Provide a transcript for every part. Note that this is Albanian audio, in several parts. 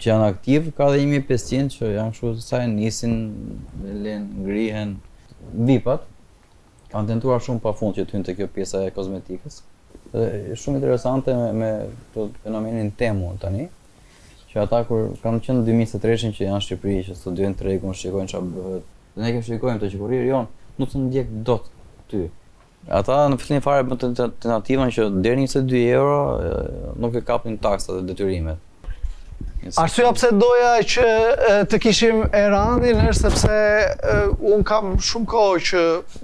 që janë aktiv, ka dhe 1500 që janë kështu të saj nisin, ngrihen. VIP-at kanë tentuar shumë pafund që të hynë te kjo pjesa e kozmetikës. Dhe shumë interesante me fenomenin Temu tani, që ata kur kanë qenë 2023 që janë në Shqipëri, që studiojnë tregun, shikojnë çfarë bëhet. Dhe ne shikojmë të që kuriri jon nuk të ndjek dot ty. Ata në fillim fare bën tentativën që deri 22 euro nuk e kapnin taksat dhe detyrimet. Arsyeja pse doja që të kishim Erandin është sepse un kam shumë kohë që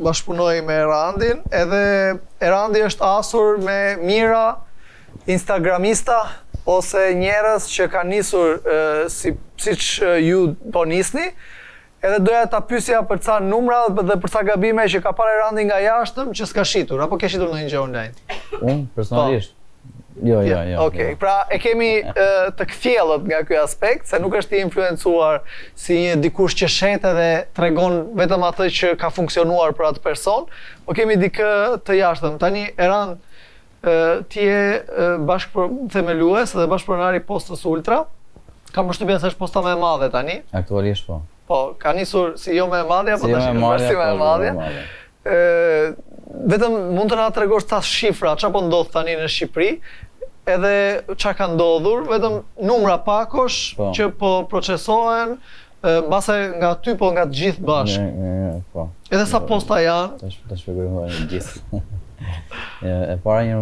bashkëpunoj me Erandin, edhe Erandi është asur me mijëra instagramista ose njerëz që kanë nisur siç ju po nisni. Edhe doja ta pyesja për ca numra dhe për ca gabime që ka parë Erandi nga jashtëm që s'ka shitur, apo ke shitur ndonjë gjë online? Unë personalisht. Jo. Okej, pra e kemi të kthjellët nga ky aspekt, se nuk është i influencuar si një dikush që shet dhe tregon vetëm atë që ka funksionuar për atë person, po kemi dikë të jashtëm. Tani Erand, ti je bashkëthemelues dhe bashkëpronari Postës Ultra. Kam përshtypjen se është posta më e madhe tani. Aktualisht po. Po, ka nisur si jo më e madhe apo tash si më e madhe. Vetëm mund të na tregosh ca shifra, çfarë po ndodh tani në Shqipëri, edhe çfarë ka ndodhur, vetëm numra pakosh që po procesohen, mbase nga ty po nga të gjithë bashkë. Po. Edhe sa posta janë? Ta shpjegojmë të gjithë. E para një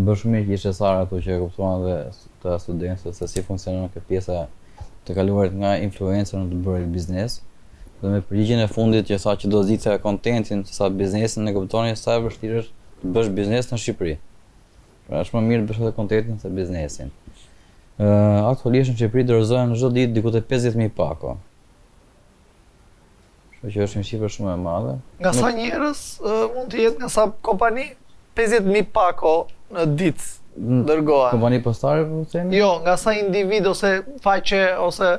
bë shumë mirë që ishte Sara ato që e kuptuan dhe të studentët se si funksionon kjo pjesa të kaluarit nga influencer në të bërë biznes. Dhe me përgjigjen e fundit që sa që do zgjidhte kontentin, sa biznesin e kuptoni sa e vështirë është të bësh biznes në Shqipëri. Pra është më mirë të bësh edhe kontentin se biznesin. Aktualisht në Shqipëri dorëzohen çdo ditë diku te 50.000 pako. Kështu që është një shifër shumë e madhe. Nga sa njerëz mund të jetë, nga sa kompani? 50.000 pako në ditë dërgohen. Kompani postare po themi? Jo, nga sa individ ose faqe ose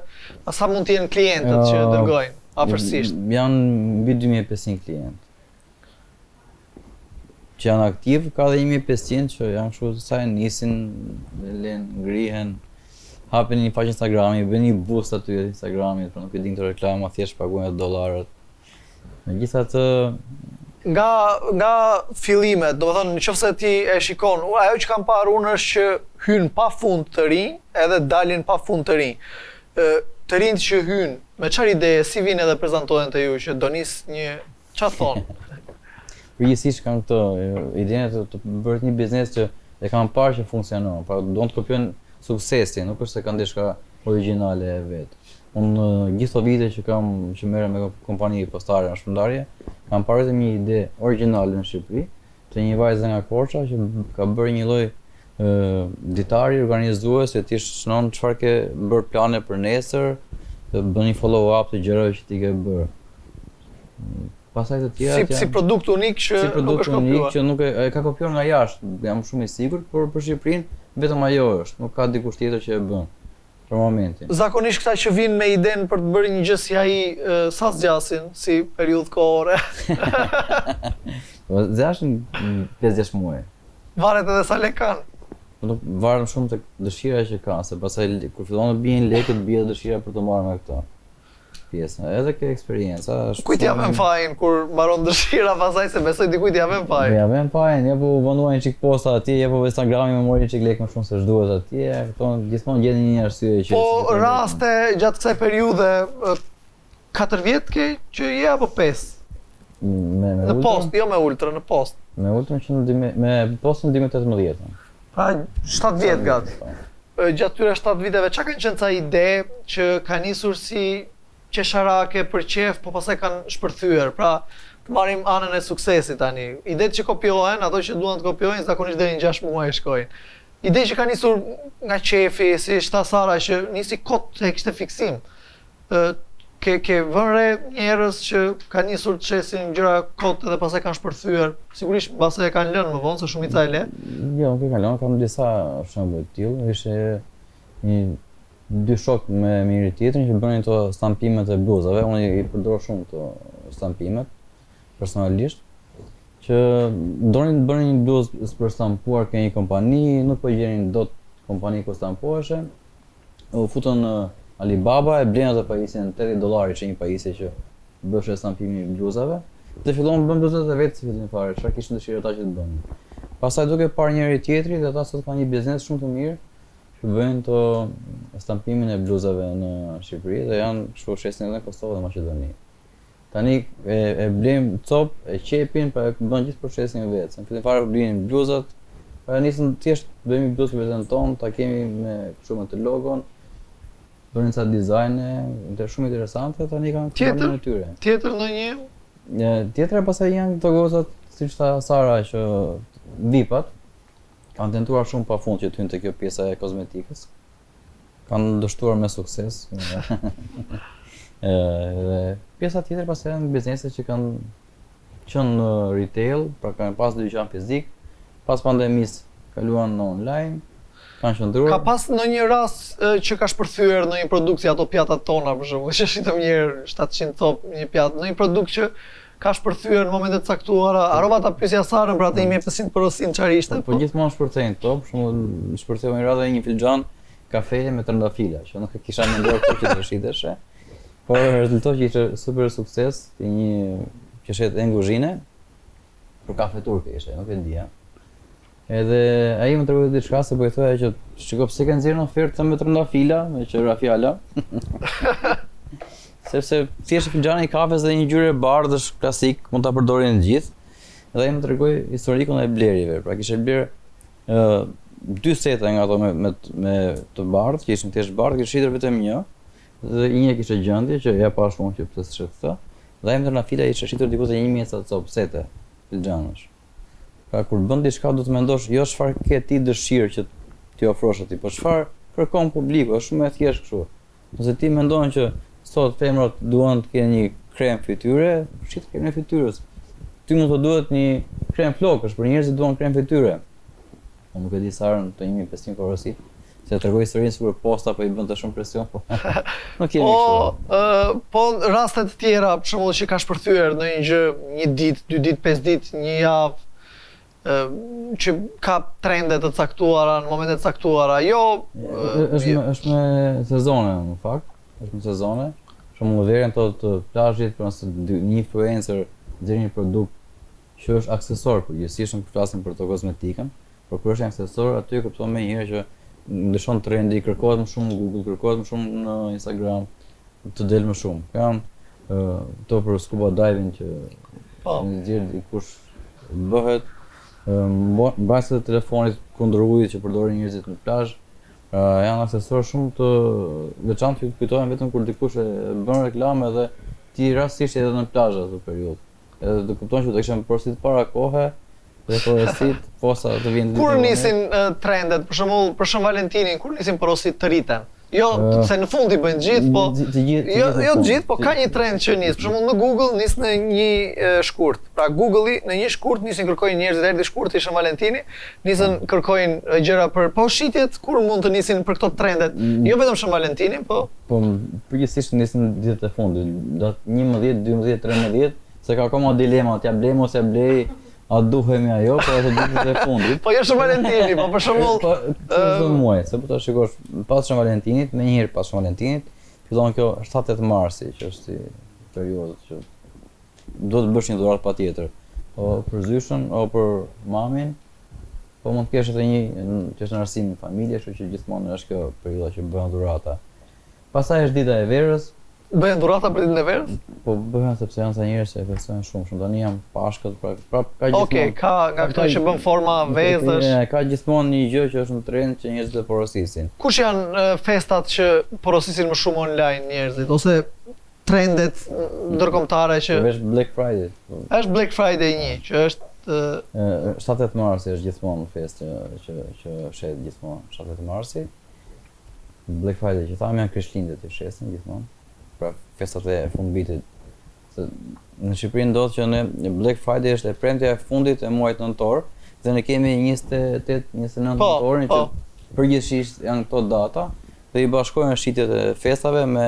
sa mund të jenë klientët që dërgojnë afërsisht? Janë mbi 2500 klientë. Që janë aktiv, ka dhe 1500 që janë kështu të saj nisin, ngrihen, hapin një faqe Instagrami, bën një boost aty Instagramit, por nuk e din të reklama, thjesht paguajnë dollarët. Megjithatë nga fillimet, domethënë nëse ti e shikon, ajo që kam parë unë është që hyn pafund të rinj edhe dalin pafund të rinj. Të rinjt që hyn, me çfarë ideje, si vinë edhe prezantohen te ju që do nis një çfarë thon? Përgjithsisht kanë këtë idenë të bërë një biznes që e kanë parë që funksionon, pra do të kopjojnë suksesin, nuk është se kanë diçka origjinale e vet. Unë gjithë këto vite që merrem me kompani postare në shpërndarje, kam parë vetëm një ide origjinale në Shqipëri, të një vajze nga Korça që ka bërë një lloj ditari organizues që ti shënon çfarë ke bërë plane për nesër, të bën një follow up të gjërave që ti ke bërë. Pastaj të tjera si produkt unik që nuk është kopjuar. Që nuk e ka kopjuar nga jashtë, jam shumë i sigurt, por për Shqipërinë vetëm ajo është, nuk ka dikush tjetër që e bën. Për momentin. Zakonisht këta që vinë me idenë për të bërë një gjë si ai, sa zgjasin si periudhë kohore? Zgjasin 5-6 muaj. Varet edhe sa lek kanë. Nuk varet shumë tek dëshira që kanë, se pastaj kur fillon të bien lekët, bie dëshira për të marrë me këto pjesë. Edhe ke eksperjenca. Kujt ja vën fajin kur mbaron dëshira pastaj se besoj dikujt ja vën fajin. Ja vën fajin, po vonuajnë çik posta atje, po Instagrami më mori çik lekë më shumë se ç'duhet atje. Këto gjithmonë gjetin një arsye që. Po raste gjatë kësaj periudhe 4 vjet ke që je apo 5? Në post, jo me Ultra, në post. Me Ultra që me postën 2018. Pra 7 vjet gati. Gjatë tyre 7 viteve çka kanë qenë ca ide që ka nisur si qesharake për qef, po pastaj kanë shpërthyer. Pra, të marrim anën e suksesit tani. Idetë që kopjohen, ato që duan të kopjojnë, zakonisht deri në 6 muaj shkojnë. Ide që ka nisur nga qefi, si Sara që nisi kot e kishte fiksim. Ke vënë re njerëz që kanë nisur të shesin gjëra kot edhe pastaj kanë shpërthyer. Sigurisht mbase e kanë lënë më vonë se shumica e le. Jo, nuk e kanë lënë, kam disa shembuj të tillë. Ishte dy shok me njëri tjetrin që bënin këto stampimet e bluzave. Unë i përdor shumë këto stampimet personalisht. Që donin të bënin një bluzë për stampuar ke një kompani, nuk po gjenin dot kompani ku stampoheshe. u futën në Alibaba, e blen atë pajisjen $80 që një pajisje që bësh stampimi i bluzave. Dhe fillon bën bluzat e vetë si fillim fare, çfarë kishin dëshirë ata që të bënin. Pastaj duke parë njëri tjetrin dhe ata sot kanë një biznes shumë të mirë që bëjnë të stampimin e bluzave në Shqipëri dhe janë kështu shesin edhe në Kosovë dhe Maqedoni. Tani e blejmë cop, e qepin, pa e bën gjithë procesin vetë. Në fillim fare blejmë bluzat, pa nisën thjesht bëjmë bluzë vetën tonë, ta kemi me kështu me të logon, bënin ca dizajne, shumë interesante, tani kanë marrën e tyre. Tjetër ndonjë? Tjetra pastaj janë këto gozat, siç tha Sara, që VIP-at kanë tentuar shumë pafund që të hynë te kjo pjesa e kozmetikës. Kanë dështuar me sukses. Dhe pjesa tjetër pastaj janë biznese që kanë qenë në retail, pra kanë pas dyqan fizik, pas pandemisë kaluan në online, kanë qëndruar. Ka pas ndonjë rast që ka shpërthyer ndonjë produkt si ato pjatat tona për shembull, që shitëm një herë 700 cop një pjatë, ndonjë produkt që ka shpërthyer në momente të caktuara, harrova ta pyesja Sarën për atë 1500 porosin çfarë ishte. Po gjithmonë shpërthejnë to, për shembull shpërtheu një radhë një filxhan kafeje me trëndafila, që nuk e kisha menduar kur që të shiteshe. Por rezultoi që ishte super sukses, një qeshet e nguzhine për kafe turke ishte, nuk e dija. Edhe ai më tregoi diçka se po i thoya që shikoj pse kanë nxjerrë në ofertë me trëndafila, me qira fjala. Sepse thjesht filxhani i kafes dhe një ngjyrë e bardhë është klasik, mund ta përdorin të gjithë. Dhe ai më tregoi historikun e blerive, pra kishte bler 2 seta nga ato me të bardhë, që ishin thjesht bardhë, kishte shitur vetëm një. Dhe një kishte gjendje që ja pa shumë që pse s'shet këtë. Dhe ai më na fila ishte shitur diku te 1000 cop sete filxhanësh. Pra kur bën diçka do të mendosh jo çfarë ke ti dëshirë që ti ofrosh atij, por çfarë kërkon publiku, është shumë e thjeshtë kështu. Nëse ti mendon që sot femrat duan të kenë një krem fytyre, shit kremin e fytyrës. Ty mund të duhet një krem flokësh, për njerëzit duan krem fytyre. Unë nuk e di sa të 1500 porosi, se tregoj historinë sikur posta po i bën të shumë presion, po. Nuk kemi kështu. Po raste të tjera, për shembull që ka shpërthyer ndonjë gjë, një ditë, 2 ditë, 5 ditë, një javë, që ka trende të caktuara në momente të caktuara. Jo, është me sezone në fakt. Është në sezone, shumë vlerën të plazhit, për nëse një influencer nxjerr një produkt që është aksesor, përgjithsisht nuk flasim për të kozmetikën, por kur është një aksesor, aty kupton më njëherë që ndryshon trendi, kërkohet më shumë në Google, kërkohet më shumë në Instagram, të del më shumë. Kanë to për scuba diving që nxjerr dikush bëhet mbajtësit e telefonit kundër ujit që përdorin njerëzit në plazh. Janë aksesorë shumë të veçantë që kujtohen vetëm kur dikush e bën reklamë dhe ti rastisht edhe në plazh atë periudhë. Edhe do kupton që do kishem porosit para kohe dhe porosit posa të vinë. Kur nisin trendet, për shembull për Shën Valentinin, kur nisin porosit të rriten? Jo, se në fund i bëjnë gjithë, po jo të gjithë, po ka një trend që nis. Për shembull në Google nis në një shkurt. Pra Google-i në një shkurt nisin kërkojnë njerëzit erdhi shkurti i Shën Valentini, nisën kërkojnë gjëra për po shitjet, kur mund të nisin për këto trendet. Jo vetëm Shën Valentinin, po përgjithsisht nisin ditët e fundit, datë 11, 12, 13, se ka akoma dilema, t'ja blej mos ja blej. A duhemi ajo, po ato ditët e fundit. Po jo Shën Valentini, po për shembull, çdo muaj, se po ta shikosh pas Shën Valentinit, më njëherë pas Shën Valentinit, fillon kjo 7-8 marsi, që është si periudhë që do të bësh një dhuratë patjetër. O për zyshën, o për mamin, po mund të kesh edhe një që është në arsim në familje, kështu që gjithmonë është kjo periudha që bëhen dhurata. Pastaj është dita e verës. Bëhen dhurata për ditën e verës? Po bëhen sepse janë sa njerëz që e festojnë shumë. Tani janë pashkët, pra ka gjithmonë. Okej, ka nga këto që bën forma vezësh. Ka gjithmonë një gjë që është në trend që njerëzit e porosisin. Kush janë festat që porosisin më shumë online njerëzit ose trendet ndërkombëtare që është Black Friday. Është Black Friday një, që është 7 marsi është gjithmonë festë që shet gjithmonë 7 marsi. Black Friday që thamë janë Krishtlindjet që shesin gjithmonë. Pra festat e fundvitit. Në Shqipëri ndodh që në Black Friday është e premtja e fundit e muajit nëntor dhe ne kemi 28-29 nëntorin që përgjithsisht janë këto data dhe i bashkojnë shitjet e festave me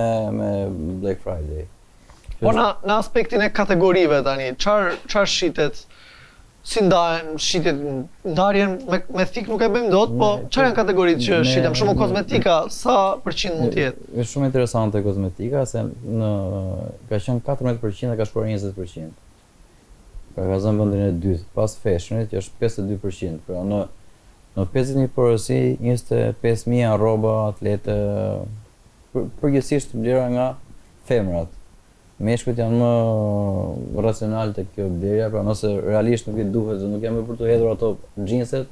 Black Friday. Po në aspektin e kategorive tani, çfarë shitet Si ndahen shitjet, ndarjen me thik nuk e bëjmë dot, po çfarë janë kategoritë që shitem? Shumë kozmetika, sa përqind mund të jetë? Është shumë interesante kozmetika se ka qenë 14% dhe ka shkuar 20%. Pra ka zënë vendin e dytë, pas fashionit që është 52%. Pra në 50.000 porosi, 25.000 janë rroba, atlete, përgjithsisht vlera nga femrat. Meshkujt janë më racional të kjo blerja, pra nëse realisht nuk i duhet, nuk jam për të hedhur ato xhinset,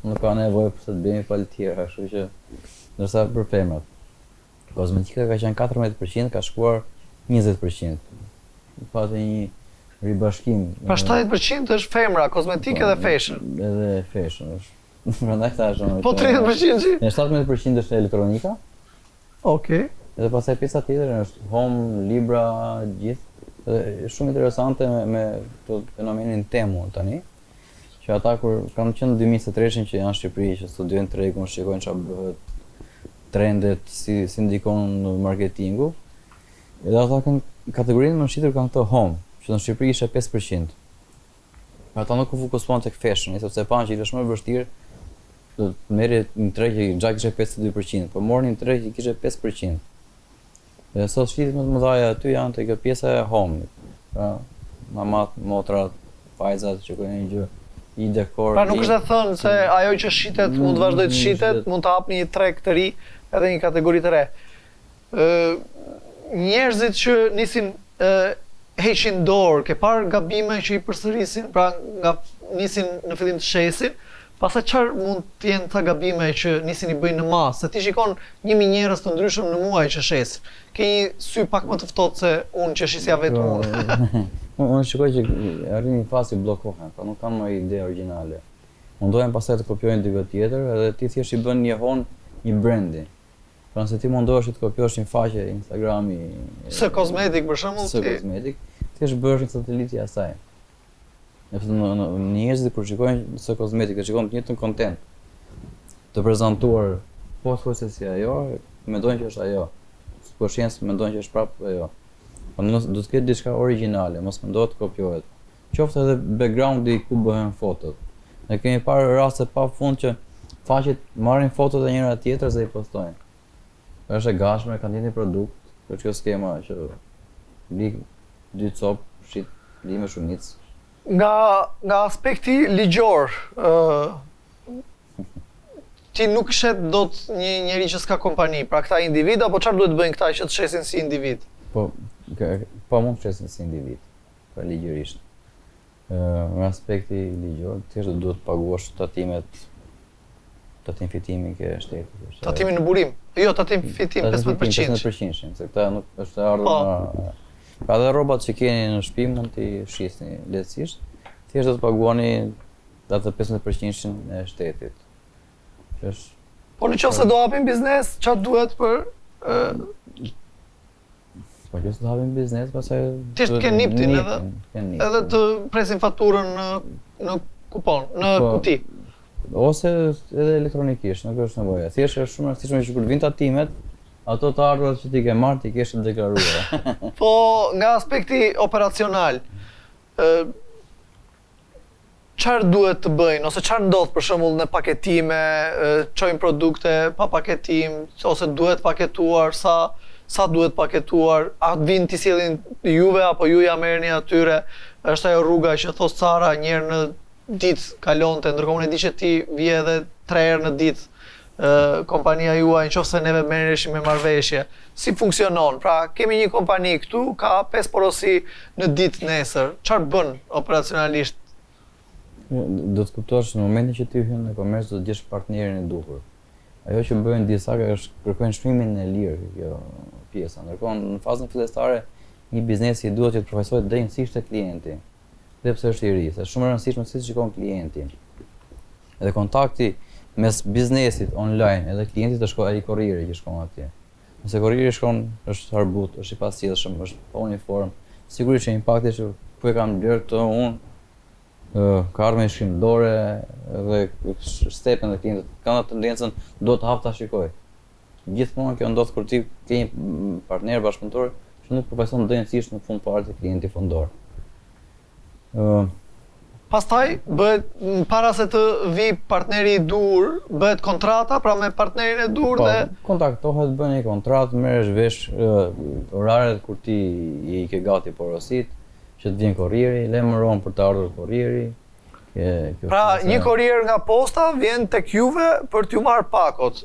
nuk ka nevojë për të bëjmë palë tjera, kështu që ndërsa për femrat. Kozmetika ka qenë 14%, ka shkuar 20%. Pati një ribashkim. Pra 70% është femra, kozmetikë dhe fashion. Edhe fashion është. Prandaj thash. Po 30% që? 17% është elektronika. Okej. Edhe pastaj pjesa tjetër është home, libra, gjithë. Edhe shumë interesante me këtë fenomenin Temu tani. Që ata kur kanë qenë 2023 që janë në Shqipëri, që studiojnë tregun, shikojnë çfarë bëhet, trendet, si ndikon marketingu. Edhe ata kanë kategorinë më shitur kanë këto home, që në Shqipëri ishte 5%. Ata nuk u fokusuan tek fashion, sepse panë që ishte shumë e vështirë të merri një treg që gjatë kishte 52%, po mornin një treg që kishte 5%. Dhe sot shitjet më të mëdha aty janë te kjo pjesa e home. Pra, mamat, motrat, vajzat që kanë një gjë, i dekor. Pra nuk është e thënë se ajo që shitet mund të vazhdojë të shitet, mund të hapni një treg të ri edhe një kategori të re. Njerëzit që nisin heqin dorë, ke parë gabime që i përsërisin, pra nisin në fillim të shesin, pastaj çfarë mund të jenë ta gabime që nisin i bëjnë në masë? Se ti shikon 1000 njerëz të ndryshëm në muaj që shesin. Ke një sy pak më të ftohtë se unë që shisja vetëm unë. Unë shikoj që arrin një fazë i bllokohen, pra nuk kanë më ide origjinale. Mundohen pastaj të kopjojnë diçka tjetër, edhe ti thjesht i bën një hon një brandi. Pra nëse ti mundohesh të kopjosh një faqe Instagrami së kozmetik për shembull, së kozmetik, thjesht bëhesh një satelit i asaj. Nëse njerëzit kur shikojnë së kozmetik, shikojnë të njëjtën content të prezantuar pothuajse si ajo, mendojnë që është ajo. Po shiencë mendojnë që është prapë ajo. Po do të ketë diçka origjinale, mos mendohet të kopjohet. Qoftë edhe backgroundi ku bëhen fotot. Ne kemi parë raste pafund që faqet marrin fotot e njëra tjetrës dhe i postojnë. Është e gashme, kanë një produkt, për kjo skema që li 2 copë, shit, li me shumicë. Nga aspekti ligjor, ti nuk shet dot një njeri që s'ka kompani, pra këta individ, apo çfarë duhet bëjnë këta që të shesin si individ? Po mund të shesin si individ, pra ligjërisht. Nga aspekti ligjor, thjesht duhet të paguash tatim fitimi ke shtetit. Tatimin në burim? Jo, tatim fitim 15%. 15%, se këta nuk është ardhur nga... Ka dhe rrobat që keni në shtëpi mund t'i shisni lehtësisht, thjesht do të paguani atë 15% e shtetit. Po në qoftë se do hapim biznes, çfarë duhet për Po që të hapim biznes, pastaj thjesht të kenë niptin edhe të presin faturën në kupon, në kuti. Ose edhe elektronikisht, nuk është nevoja. Thjesht është shumë e rëndësishme që kur vijnë tatimet, ato të ardhurat që ti ke marrë ti kesh deklaruar. Po nga aspekti operacional, çfarë duhet të bëjnë ose çfarë ndodh për shembull në paketime, çojnë produkte pa paketim ose duhet paketuar, sa duhet paketuar, a vinë t'i sjellin juve apo ju ja merrni atyre? Është ajo rruga që thos Sara një herë në ditë kalonte, ndërkohë unë e di që ti vije edhe 3 herë në ditë. Kompania juaj nëse neve merreshim me marrëveshje. Si funksionon? Pra, kemi një kompani këtu, ka 5 porosi në ditë nesër. Çfarë bën operacionalisht? Do të kuptosh në momentin që ti hyn në komerc do të gjesh partnerin e duhur. Ajo që bëjnë disa është kërkojnë shtrimin e lirë kjo pjesa. Ndërkohë në fazën fillestare një biznesi duhet të përfaqësohet drejtësisht te klienti. Dhe pse është i ri, është shumë e rëndësishme si shikon klienti. Edhe kontakti mes biznesit online edhe klientit të shkojë ai kurrieri që shkon atje. Nëse kurrieri shkon është harbut, është i pasjellshëm, është pa uniform, sigurisht që impakti që ku e kam bler këto unë ka ardhur me shkrimdore dhe stepën e klientit kanë atë tendencën do të hap ta shikoj. Gjithmonë kjo ndodh kur ti ke një partner bashkëpunëtor që nuk përfaqëson drejtësisht në fund parë te klienti fundor. Pastaj bëhet para se të vi partneri i dur, bëhet kontrata pra me partnerin e dur dhe kontaktohet, bën një kontratë, merresh vesh oraret kur ti i ke gati porosit, që të vjen kurrieri, lajmëron për të ardhur kurrieri. Pra një kurrier nga posta vjen tek juve për t'ju marrë pakot.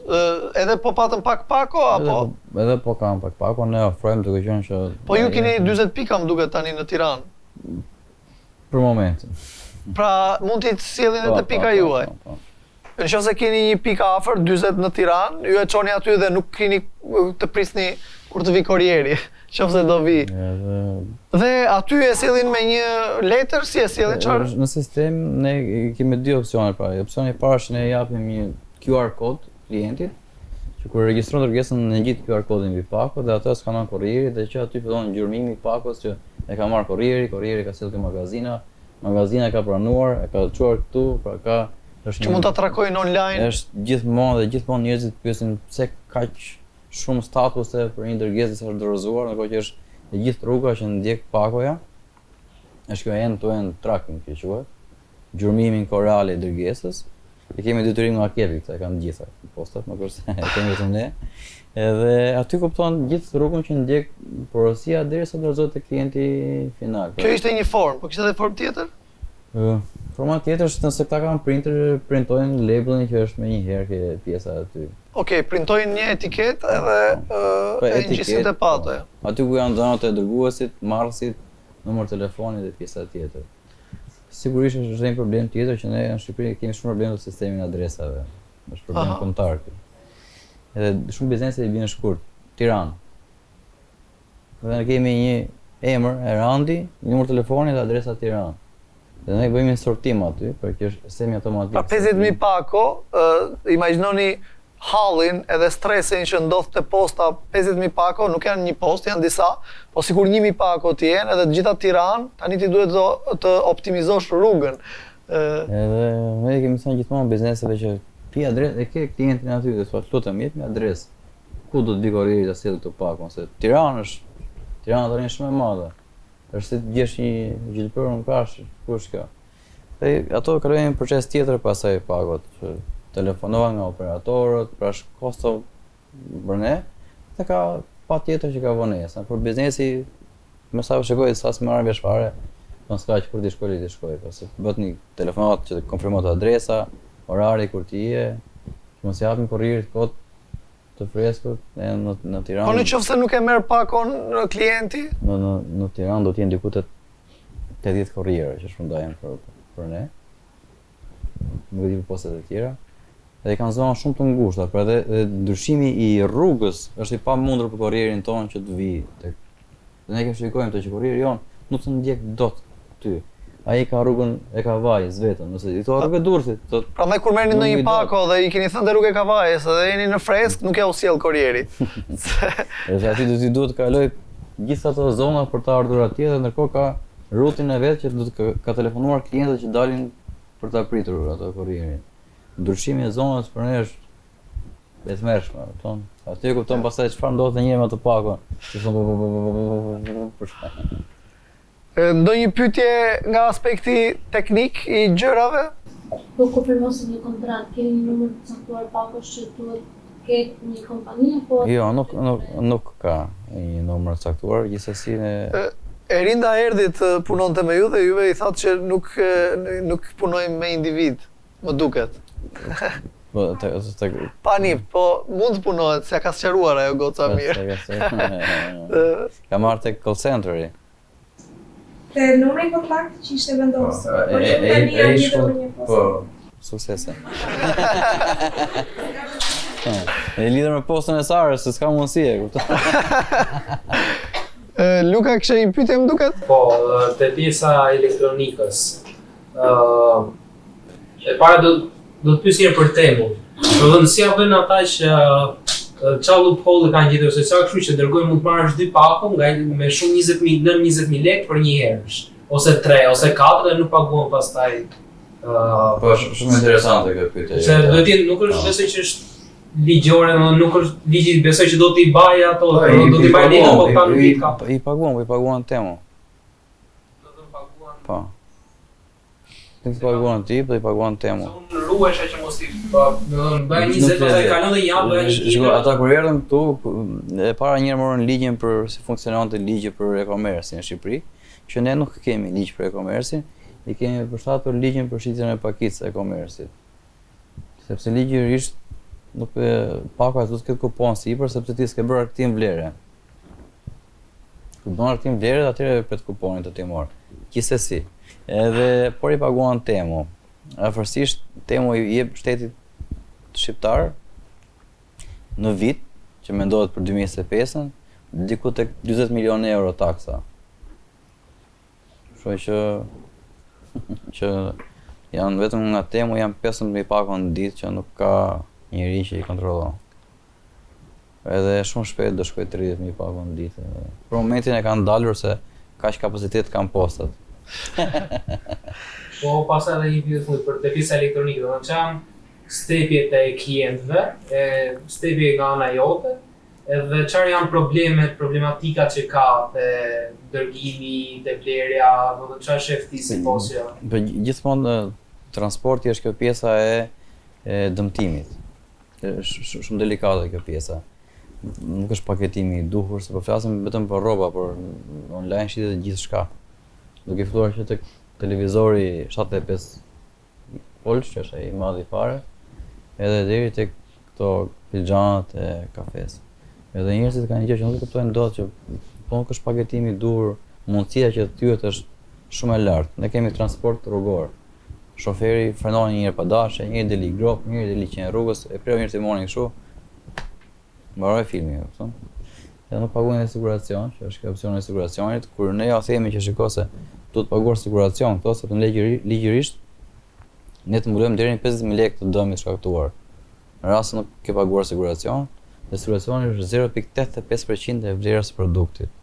Edhe po patën pak pako apo? Edhe po kam pak pako, ne ofrojmë duke qenë që Po ju keni 40 pika më duket tani në Tiranë. Për momentin. Pra mund t'i sjellin edhe pika juaj. Nëse keni një pikë afër 40 në Tiranë, ju e çoni aty dhe nuk keni të prisni kur të vi kurrieri, nëse do vi. Dhe aty e sjellin me një letër, si e sjellin çfarë? Në sistem ne kemi dy opsione, pra. Opsioni i parë është ne japim një QR kod klientit, që kur regjistron dërgesën ne ngjit QR kodin mbi pako dhe atë skanon kurrieri dhe që aty fillon gjurmimi i pakos që e ka marrë kurrieri ka sjellë te magazina ka pranuar, e ka çuar këtu, pra ka që mund ta trakojnë online. Është gjithmonë njerëzit pyesin pse kaq shumë statuse për një dërgesë sa është dorëzuar, ndërkohë që është e gjithë rruga që ndjek pakoja. Është kjo end-to-end tracking që quhet, gjurmimi koral i dërgesës. E kemi detyrim nga kepi, këta e kanë gjitha postat, më kurse e kemi vetëm ne. Edhe aty kupton gjithë rrugën që ndjek porosia derisa dorëzohet te klienti final. Kjo ishte një formë, po kishte edhe formë tjetër? Format tjetër është nëse këta kanë printer, printojnë labelin që është me një herë ke pjesa aty. Okej, printojnë një etiketë edhe e ngjisin te patoja. Aty ku janë dhënat e dërguesit, marrësit, numër telefoni dhe pjesa tjetër. Sigurisht është një problem tjetër që ne në Shqipëri kemi shumë probleme me sistemin e adresave. Është problem kombëtar ky. Edhe shumë biznese i bën shkurt. Tiranë. Dhe ne kemi një emër Erandi, numër telefoni dhe adresa Tiranë. Dhe ne bëjmë një sortim aty, për që është semi automatik. Pra 50.000 pako, imagjinoni hallin edhe stresin që ndodh te posta. 50.000 pako nuk janë një post, janë disa, po sikur 1.000 pako të jenë edhe të gjitha Tiranë, tani ti duhet të optimizosh rrugën. Edhe ne kemi thënë gjithmonë bizneseve që ti adresë e ke klientin aty dhe thua lutem jep një adresë. Ku do të vi kurrieri ta sjellë këtu pakon se Tirana tani është shumë e madhe. Është se të gjesh një gjilpër në Kafsh, ku është kjo? Dhe ato kalojnë një proces tjetër pasaj pakot, që telefonohen nga operatorët, pra është kosto për ne, dhe ka patjetër që ka vonesa. Për biznesi, më sa shikoj sa s'marrën vesh fare, do s'ka që kur ti shkoj, pasi bëhet një telefonat që të konfirmohet adresa, orari kur ti je, që mos japin kurrierit kot të freskët në Tiranë. Po nëse nuk e merr pakon klienti? Në Tiranë do të jenë diku te 80 kurrierë që shpërndahen për ne. Nuk e di për postat e tjera. Dhe kanë zona shumë të ngushta, pra edhe ndryshimi i rrugës është i pamundur për kurrierin tonë që të vi tek. Ne kemi shikojmë të që kurrieri jon nuk të ndjek dot ty. Ai ka rrugën e Kavajës vetëm, nëse i thua rrugë Durrësit, thotë. Prandaj kur merrni ndonjë pako dhe i keni thënë te rruga e Kavajës dhe jeni në fresk, nuk ja u sjell kurrieri. Edhe aty duhet të kaloj gjithë ato zona për të ardhur atje dhe ndërkohë ka rutin e vet që do të ka telefonuar klientët që dalin për ta pritur ato kurrierin. Ndryshimi i zonës për ne është e tmerrshme, kupton? Aty e kupton pastaj çfarë ndodh një me ato pakon. Ndonjë pyetje nga aspekti teknik i gjërave? Po konfirmosim një kontratë, keni një numër të caktuar pakosh që duhet ketë një kompani apo? Jo, nuk ka një numër të caktuar, gjithsesi ne Erinda erdhi të punonte me ju dhe juve i thatë që nuk punojmë me individ, më duket. Pani, po mund të punohet, se ka sqaruar ajo goca mirë. Ka marrë tek call centeri. Te numri kontakt që ishte vendosur. Po që tani janë lidhur me një post. Po, suksese. E lidhur me postën e Sarës, se s'ka mundësi e kupton. Luka kishte një pyetje më duket? Po, te pjesa elektronikës. E para do të pyesje për temën. Do si ja bën ata që qa loophole kanë gjetur se qa kështu që dërgojnë mund të marrësh 2 pako me shumë 20.000 lekë për një herësh, ose 3 ose 4 dhe nuk paguan pastaj. Po shumë interesante kjo pyetje. Se duhet të nuk është besoj që është ligjore, nuk është ligji besoj që do t'i bajë ato, do t'i bajë lekë apo kanë vit ka. I paguan temo. Do të paguan. Po. Nuk të paguan ti, po i paguan temu. Unë ruhesha që mos i bëj 20 pastaj kalon dhe jap bëj një Shiko, ata kur erdhën këtu, e para njëherë morën ligjin për si funksiononte ligji për e-komersin në Shqipëri, që ne nuk kemi ligj për e-komersin, i kemi përshtatur ligjin për shitjen e pakicës e e-komersit. Sepse ligjërisht nuk paka do të ketë kupon sipër sepse ti s'ke bërë aktim vlere. Kur bën aktim vlere, atëherë pret kuponin të ti marr. Gjithsesi, edhe por i paguan temu. Afërsisht temu i jep shtetit shqiptar në vit, që mendohet për 2025-ën, diku tek 40 milionë euro taksa. Kështu që janë vetëm nga temu janë 15.000 pako në ditë që nuk ka njëri që i kontrollon. Edhe shumë shpejt do shkoj 30.000 pako në ditë. Për momentin e kanë dalur se kaq kapacitet kanë postat. Po pas edhe një pyetje për te pjesa elektronike, do të thonë stepjet e klientëve, stepje nga ana jote, edhe çfarë janë problematikat që ka te dërgimi, te blerja, do të çfarë shef ti si posja? Po gjithmonë transporti është kjo pjesa e dëmtimit. Është shumë delikate kjo pjesa. Nuk është paketimi i duhur, se po flasim vetëm për rroba, por online shitet gjithçka. Duke filluar që tek televizori 75 polç, që është ai i madh i fare, edhe deri tek këto pixhanat e kafes. Edhe njerëzit kanë një gjë që nuk e kuptojnë dot që po nuk është paketimi i duhur, mundësia që të thyet është shumë e lartë. Ne kemi transport rrugor. Shoferi frenon një herë pa dashje, një herë deli grop, një herë deli qenë rrugës, e preu njerëzit mornin kështu. Mbaroi filmi, e kupton? Edhe nuk paguajnë siguracion, që është kjo opsioni i siguracionit, kur ne ja themi që shiko se duhet paguar siguracion, këto sepse ligjërisht ne të mbulojmë deri në 50.000 lekë të dëmit shkaktuar. Në rast se nuk ke paguar siguracion, dhe siguracioni është 0.85% e vlerës së produktit.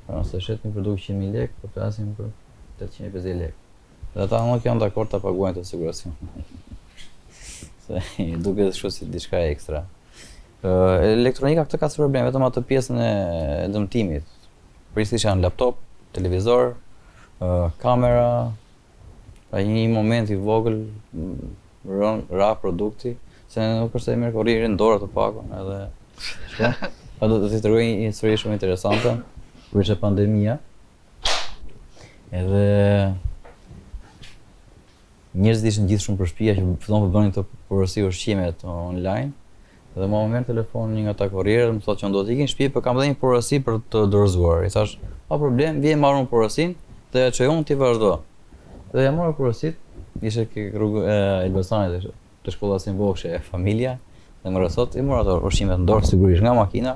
Pra nëse shet një produkt 100.000 lekë, po flasim për 850 lekë. Dhe ata nuk janë dakord ta paguajnë të siguracion. Se duket kështu si diçka ekstra. Elektronika këtë ka si problem, vetëm atë pjesën e dëmtimit. Prisisht janë laptop, televizor, kamera, pra një moment i vogël ra produkti, se nuk është e mirë korririn dorë të pakon, edhe shko. Pa do të t'i tregoj një histori shumë interesante, kur ishte pandemia. Edhe njerëzit ishin gjithë shumë për shtëpia që fillon të bënin këto porosi ushqimet online. Dhe më merr telefonin një nga ata kurrierët, më thotë që do të ikin në shtëpi, por kam dhënë një porosi për të dorëzuar. I thash, pa problem, vjen marrun porosinë dhe ja çoj unë ti vazhdo. Dhe ja morë porositë, ishte ke rrugë e Elbasanit të shkolla Simboshe e familja, dhe më rësot i mora ato ushqimet në dorë sigurisht nga makina.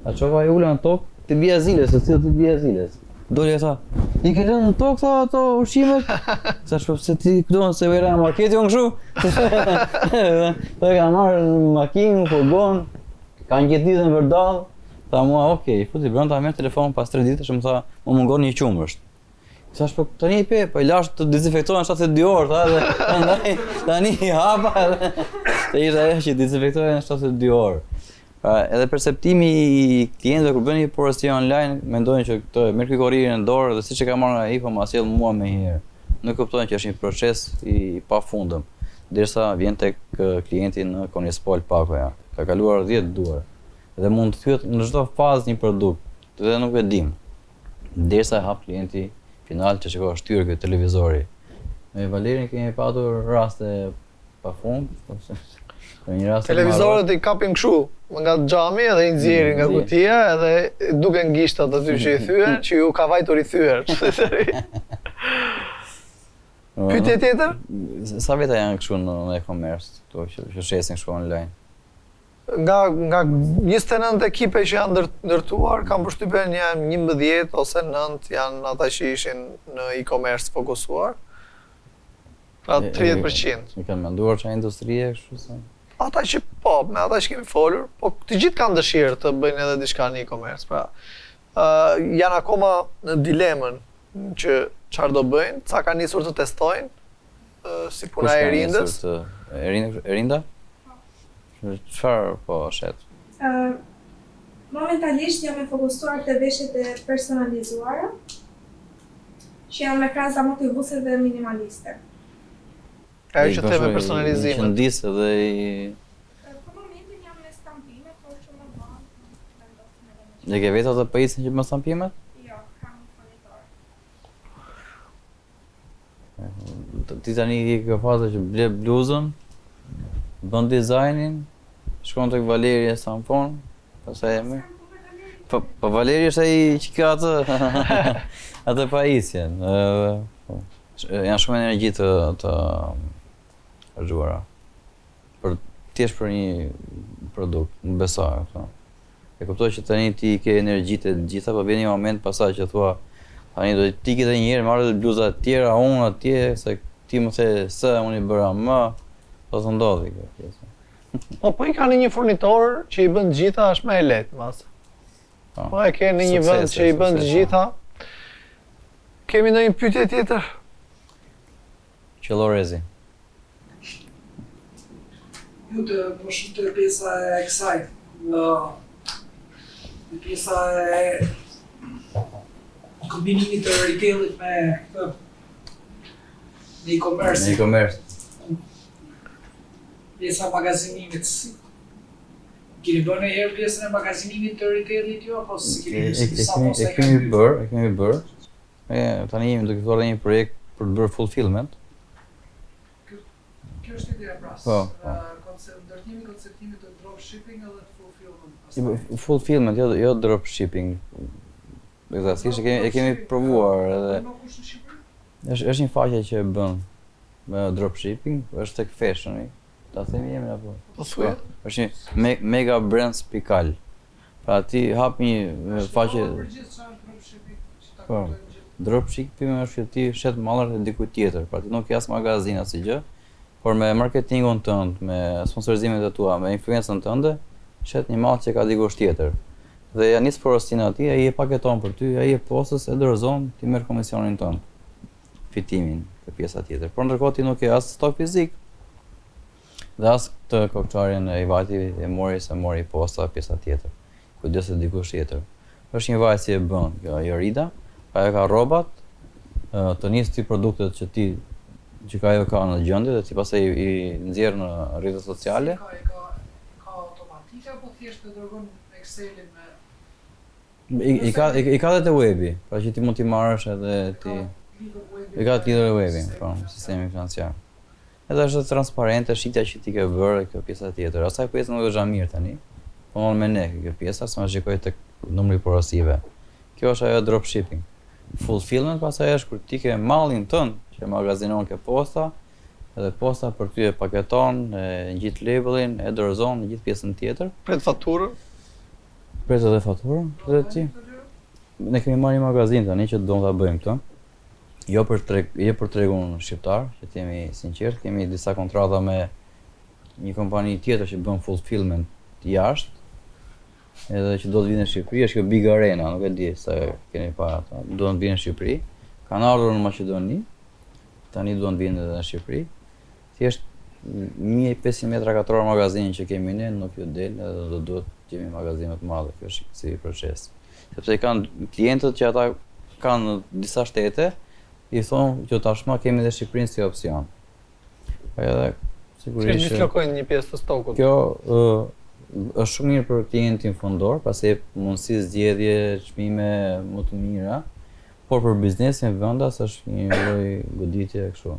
A çova i ulën në tokë, ti bie ziles, se ti bie ziles. Doli ata, i ke lënë në tokë ato ushqimet? Thash po pse ti këtu se vera në marketi unë kështu? Po e kam marrë në makinë, furgon, kanë gjithë ditën vërdall. Tha mua, okay, futi brenda, merr telefonin pas 3 ditësh, më tha, më mungon një qumësht. Thash po tani po i lash të dezinfektohen 72 orë, tha, dhe tani i hapa edhe te ishte ajo që dezinfektohen 72 orë. Edhe perceptimi i klientëve kur bëni porosi online, mendojnë që këtë merr ky korririn në dorë dhe siç e ka marrë ai, po ma sjell mua më herë. Nuk kuptojnë që është një proces i pafundëm, derisa vjen tek klienti në Konispol pakoja. Ka kaluar 10 duar dhe mund të thyet në çdo fazë një produkt dhe nuk e dim. Derisa e hap klienti final që shikoj shtyr ky televizori. Me Valerin kemi patur raste pafund, televizorët i kapin kështu nga xhami edhe i nxjerrin nga kutia edhe duken gishtat aty që i thyen që ju ka vajtur i thyer. Pyetje tjetër? Sa veta janë kështu në e-commerce, këto që shesin kështu online? Nga 29 ekipe që janë ndërtuar, kam përshtypjen janë 11 ose 9 janë ata që ishin në e-commerce fokusuar. Pra 30%. Mi kanë menduar çfarë industrie kështu sa? Ata që po, me ata që kemi folur, po të gjithë kanë dëshirë të bëjnë edhe diçka në e-commerce. Pra, janë akoma në dilemën që çfarë do bëjnë, ca kanë nisur të testojnë, si puna e Erindës. Erinda? Çfarë po shet? Momentalisht jam e fokusuar te veshjet e personalizuara, që janë me fraza motivuese dhe minimaliste. Ajo që the me personalizimin. Qëndis edhe Për momentin jam me stampime, por që më vonë vendosim edhe me Ne ke vetë atë pajisën që më stampimet? Jo, kam një furnitor. Ti tani i ke faza që ble bluzën, bën dizajnin, shkon tek Valeri e stampon, pastaj e merr. Po Valeri është ai që ka atë atë pajisjen. Janë shumë energji të harxuara. Për thjesht për një produkt, më besoj këto. E kuptoj që tani ti ke energjitë të gjitha, po vjen një moment pasaj që thua tani do të ikë edhe një herë marrë bluza të tjera, unë atje, se ti më the se unë i bëra më, po të ndodhi kjo pjesë. Po i kanë një furnitor që i bën të gjitha, është më e lehtë mas. Po e ke në një vend që i bën të gjitha. Kemi ndonjë pyetje tjetër? Qellorezi. Ju të po shumë të pjesa e kësaj, pjesa e kombinimit të retailit me këtë, në e-commerce. Në e-commerce. Pjesa magazinimit. Keni bërë ndonjëherë pjesën e magazinimit të retailit ju apo si keni E kemi bërë. Tani jemi duke filluar një projekt për të bërë fulfillment. Kjo është ideja pra. Ndërtimi konceptimit të dropshipping edhe të fulfillment. Fulfillment, jo dropshipping. Eksaktësisht e kemi provuar edhe. Është një faqe që e bën me dropshipping, është tek fashioni. Ta themi jemi apo? Po thuaj. Është një megabrands.al. Pra ti hap një faqe. Po. Dropshipping është që ti shet mallat e dikujt tjetër, pra ti nuk ke as magazin as gjë, por me marketingun tënd, me sponsorizimet e tua, me influencën tënde, shet një mall që ka dikush tjetër. Dhe ja nis porosin atij, ai e paketon për ty, ai e postës, e dorëzon, ti merr komisionin tënd. Fitimin te pjesa tjetër. Por ndërkohë ti nuk ke as stok fizik. Dhe as të kokçarin e i vati e mori posta pjesa tjetër. Kujdes se dikush tjetër. Është një vajzë që e bën, kjo Jorida, ajo ka rrobat, të nis ti produktet që ti që ka ajo ka në gjendje dhe ti pastaj i nxjerr në rrjetet sociale. Ka automatike apo thjesht të dërgon Excelin me I ka edhe te webi, pra që ti mund t'i marrësh edhe ti i ka lidhur e webi, po, sistemi financiar. Edhe është transparente shitja që ti ke bërë kjo pjesa tjetër. Asaj pjesa nuk është mirë tani. Po me ne kjo pjesa, s'ma shikoj tek numri porosive. Kjo është ajo dropshipping. Fulfillment pastaj është kur ti ke mallin tënd që magazinon ke posta, edhe posta për ty e paketon, e ngjit labelin, e dorëzon në gjithë pjesën tjetër. Pret faturën. Pret edhe faturën dhe ti. Ne kemi marrë një magazin tani që do ta bëjmë këtë. Jo për tregun shqiptar, që të jemi sinqert, kemi disa kontrata me një kompani tjetër që bën fulfillment jashtë. Edhe që do të vinë në Shqipëri, është kjo Big Arena, nuk e di se keni para ata. Do të vinë në Shqipëri. Kanë ardhur në Maqedoni. Tani do të vinë edhe në Shqipëri. Thjesht 1500 metra katror magazin që kemi ne nuk ju del, edhe do duhet të kemi magazine të mëdha, kjo është si proces. Sepse kanë klientët që ata kanë në disa shtete, i thonë që tashmë kemi edhe Shqipërinë si opsion. Edhe sigurisht Kemi flokojnë një pjesë të stokut. kjo është shumë mirë për klientin fundor, pasi jep mundësi zgjedhje, çmime më të mira, por për biznesin vendas është një lloj goditje kështu.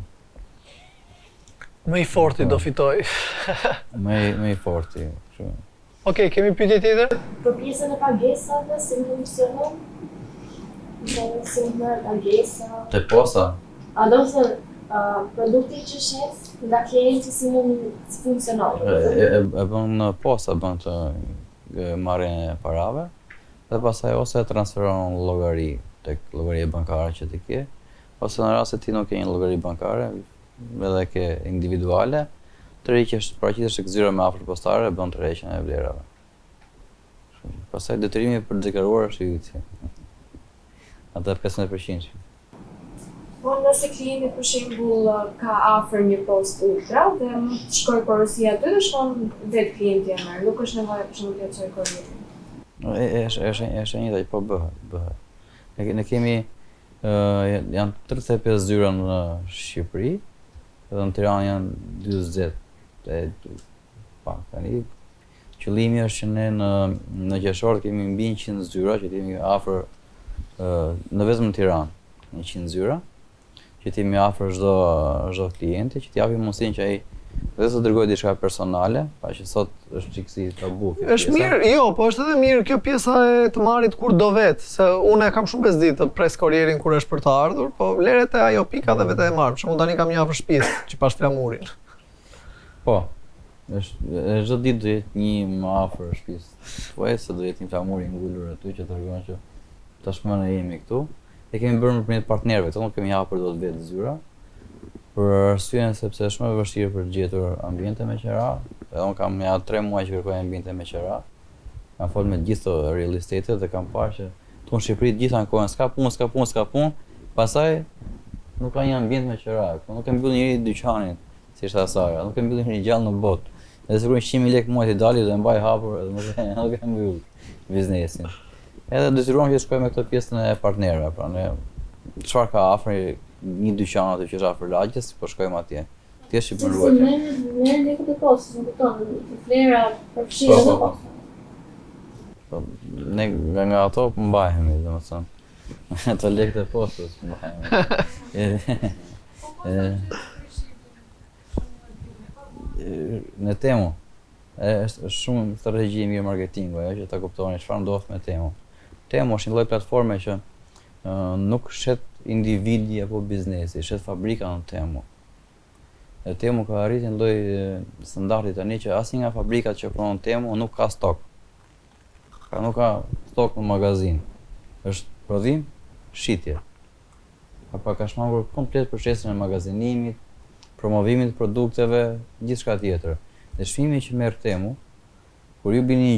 Më i forti do fitoj. Më i forti, kështu. Okej, kemi pyetje tjetër? Për pjesën e pagesave, si funksionon? Si merr pagesa? Te posta, A do të thënë, produkti që shes nga klienti si funksionon? e bën posta, bën të marrjen e parave, dhe pastaj ose e transferon në llogari tek llogaria bankare që ti ke, ose në rast se ti nuk ke një llogari bankare, edhe ke individuale, tërheqesh, paraqitesh tek zyra më afër postare, bën tërheqjen e vlerave. Pastaj detyrimi për të deklaruar është i yt. Atë 15%. Po nëse klienti për shembull ka afër një post ultra dhe mund të shkoj porosia aty dhe shkon vetë klienti e merr, nuk është nevojë për shembull të çoj kurrierin. Është një po bëhet. Ne kemi janë 35 zyra në Shqipëri edhe në Tiranë janë 40. Pa, tani qëllimi është që ne në qershor kemi mbi 100 zyra që jemi afër në vetëm në Tiranë 100 zyra që jemi afër çdo klienti që t'i japim mundësinë që ai dhe të dërgoj diçka personale, pa që sot është çiksi tabu. Është mirë, jo, po është edhe mirë kjo pjesa e të marrit kur do vetë, se unë e kam shumë bezditë të pres kurierin kur është për të ardhur, po leret e ajo pika dhe vetë e marr. Për shembull tani kam një afër shtëpisë që pash flamurin. Po. Çdo ditë do jetë një më afër shtëpisë. Po se do jetë një flamur i ngulur aty që tregon që tashmë ne jemi këtu. E kemi bërë me partnerëve, këtu nuk kemi hapur dot vetë zyra. Për arsyeën sepse është më e vështirë për të gjetur ambiente me qera. Edhe unë kam ja 3 muaj që kërkoj ambiente me qera. Kam folur me gjithë real estate dhe kam parë që këtu në Shqipëri të gjithë ankohen s'ka punë, pastaj nuk ka një ambient me qera. Nuk e mbyll njëri dyqanin, si ishte Asara, nuk e mbyll njëri gjallë në botë. Edhe sigurisht 100.000 lekë muajt i dali dhe mbaj hapur edhe nuk e mbyll biznesin. Edhe detyruam që të shkojmë me këtë pjesën e partnerëve, pra ne çfarë ka afër një dyqan aty që është afër lagjes, po shkojmë atje. Thjesht i bën ruajtje. Ne lekët e postës, nuk kupton, vlera përfshirë në postë. Po ne nga ato mbahemi, domethënë. Ato lekët e postës mbahemi. Në Temu është shumë strategji e mirë marketingu, ajo që ta kuptoni çfarë ndodh me Temu. Temu është një lloj platforme që nuk shet individi apo biznesi, shet fabrika në Temu. E Temu ka arritur një lloj standardi tani që asnjë nga fabrikat që punon Temu nuk ka stok. Nuk ka stok në magazin. Është prodhim, shitje. Apo ka shmangur komplet procesën e magazinimit, promovimit të produkteve, gjithçka tjetër. Dhe çmimi që merr Temu, kur ju bini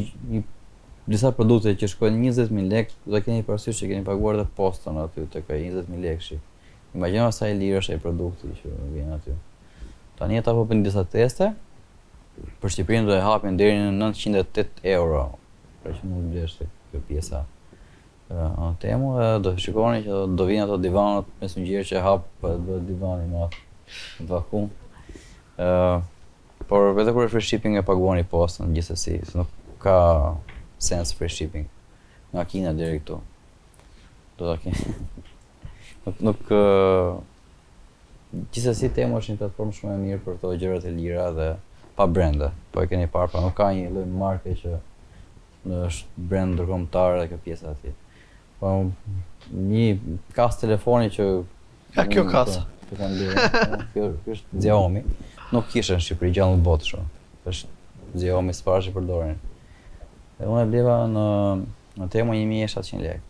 disa produkte që shkojnë 20.000 lekë, do keni parasysh që keni paguar edhe postën aty tek 20.000 lekësh. Imagjino sa i lirë është ai produkti që vjen aty. Tani ata po bëjnë disa teste. Për Shqipërinë do e hapin deri në 908 euro. Pra që mund blesh kjo pjesa. Në Temu do shikoni që do vinë ato divanat me sungjer që hap do divani më vakum. Por vetë kur free shipping e paguani postën gjithsesi, nuk ka sens free shipping. Nga Kina deri këtu. Do ta keni. Nuk gjithsesi Temu është një platformë shumë e mirë për këto gjërat e lira dhe pa brende. Po e keni parë, pra nuk ka një lloj marke që është brand ndërkombëtar dhe kjo pjesa aty. Po një kasë telefoni që kjo kasa. Kjo është Xiaomi. Nuk kishte në Shqipëri gjallë në botë shumë. Është Xiaomi s'para që përdorin. Dhe unë e bleva në Temu 1.700 lekë.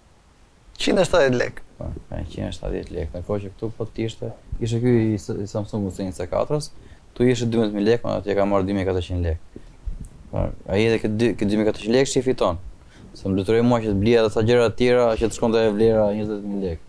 170 lekë. Po, 170 lekë. Në kohë që këtu po ishte ky i Samsung C4-s, tu ishte 12.000 lekë, atje ka marrë 2.400 lekë. Ai edhe këtë 2.400 lekë shi fiton. Se më detyroi mua që të blija edhe sa gjëra të tjera që të shkonte vlera 20.000 lekë.